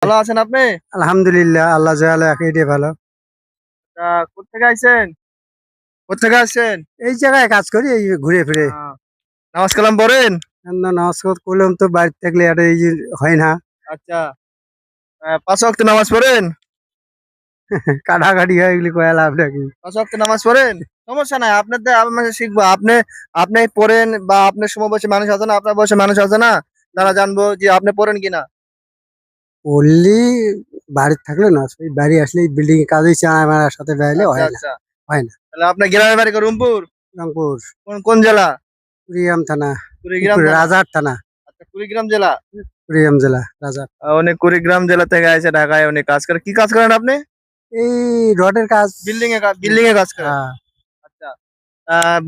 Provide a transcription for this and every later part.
ভালো আছেন আপনি? আলহামদুলিল্লাহ, আল্লাহ জালে এটাই ভালো। তা কোত্থেকে আইছেন? কোত্থেকে আসছেন? এই জায়গায় কাজ করি, এই ঘুরে ফিরে। আহ, নামাজ কালাম পড়েন? না, নামাজ করলাম তো বাড়িতে থাকলে আর এই যে হয় না। আচ্ছা, 5 ওয়াক্ত নামাজ পড়েন? কাটাকাটি হয় এগুলি কয়া লাভ নাকি? 5 ওয়াক্ত নামাজ পড়েন? সমস্যা নাই, আপনাদের আমি শিখবো। আপনি পড়েন বা আপনার সমবয়সী মানুষ আছে না, আপনার বয়সী মানুষ আছে না, তারা জানবো যে আপনি পড়েন কিনা। বললি বাড়িতে থাকলে না, সেই বাড়ি আসলে বিল্ডিং এ কাজে চায় আমার সাথে বেরোলে আচ্ছা হয় না। আচ্ছা, হয় না। তাহলে আপনার গ্রামের বাড়ি কোন? রংপুর? রংপুর। কোন কোন জেলা? কুড়িগ্রাম থানা। কুড়িগ্রাম থানা। রাজার থানা। আচ্ছা, কুড়িগ্রাম জেলা। কুড়িগ্রাম জেলা রাজার। উনি কুড়িগ্রাম জেলা থেকে আছে ঢাকায়, উনি কাজ করেন। কি কাজ করেন আপনি? এই রডের কাজ। বিল্ডিং এ কাজ করেন। হ্যাঁ। আচ্ছা,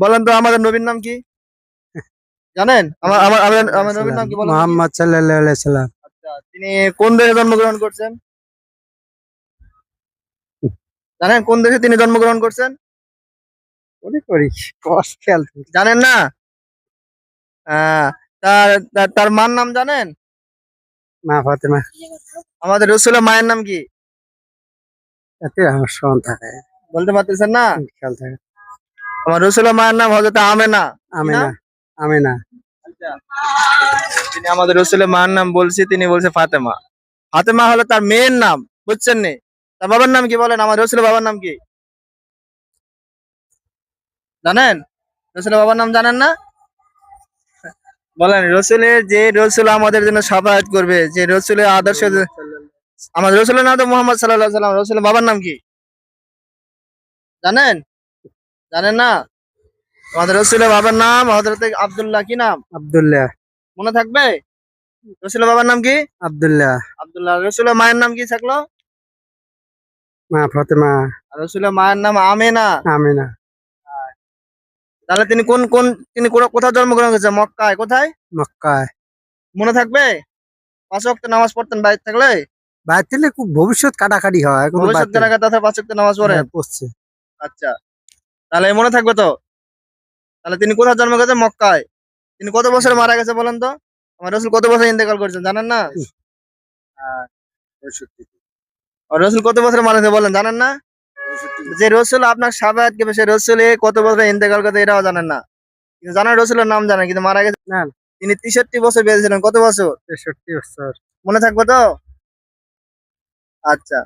বলেন তো আমাদের নবীর নাম কি জানেন? আমার নবীর নাম কি বলেন দেখি? মোহাম্মদ সাল্লাল্লাহু আলাইহি সাল্লাম। আচ্ছা, তিনি কোন দেশে জন্মগ্রহণ করছেন জানেন? কোন দেশে তিনি জন্মগ্রহণ করছেন মনে করি কষ্ট খেয়াল করি। জানেন না? আহ, তার মার নাম জানেন? মা ফাতেমা। আমাদের রসুলের মায়ের নাম কি এতে আমার স্মরণ থাকে। বলতে পারতেছেন না? খেয়াল থাকে। আমার রসুলের মায়ের নাম হযরত আমেনা। কি নাম? আমিনা। আমিনা। আচ্ছা, তিনি আমাদের রসুলের মায়ের নাম বলছি, তিনি বলছে ফাতেমা। ফাতেমা হলো তার মেয়ের নাম, বুঝছেন নি? তার বাবার নাম কি বলেন? আমার রসুলের বাবার নাম কি জানেন? রসুলের বাবার নাম জানেন না? বলেন, রসুল আমাদের জন্য শাফাআত করবে, যে রসুলের আদর্শ, আমাদের রসুলের নাম তো মোহাম্মদ সাল্লাল্লাহু আলাইহি সাল্লাম। রসুলের বাবার নাম কি জানেন? জানেন না? আমাদের রসুলের বাবার নাম হযরত আব্দুল্লাহ। কি নাম আব্দুল্লাহ। মনে থাকবে? রসুলের বাবার নাম কি? আব্দুল্লাহ। আব্দুল্লাহ। রসুলের মায়ের নাম কি থাকলো? মা ফাতেমা। আর রসুলের মায়ের নাম আমেনা। আমিনা। তাহলে তিনি কোন কোন তিনি কোথায় জন্মগ্রহণ করেছে? মক্কায়। কোথায় মক্কায়। মনে থাকবে? 5 ওয়াক্ত নামাজ পড়তেন বাড়িতে থাকলে? বাইরে থেকে খুব ভবিষ্যৎ কাটাকাটি হয় কোনো ভবিষ্যৎ বাড়তে। কারাগার তথা 5 ওয়াক্ত নামাজ পড়েন? পড়ছে। আচ্ছা, তাহলে মনে থাকবে তো? তাহলে তিনি কোথায় জন্ম গেছে? মক্কায়। তিনি কত বছরে মারা গেছে বলেন তো? আমার রসুল কত বছর ইন্তেকাল করেছেন জানেন না? হ্যাঁ, 65। আর রসুল কত বছরে মারা গেছে বলেন, জানেন না? যে রসুল আপনার শাফাআত করবে, সে রসুল কত বছরে ইন্তেকাল করতে এটাও জানেন না। কিন্তু জানেন, রসুলের নাম জানেন কিন্তু মারা গেছে না। তিনি 63 বছর বেঁচে ছিলেন। কত বছর? 63 বছর। মনে থাকবে তো? আচ্ছা।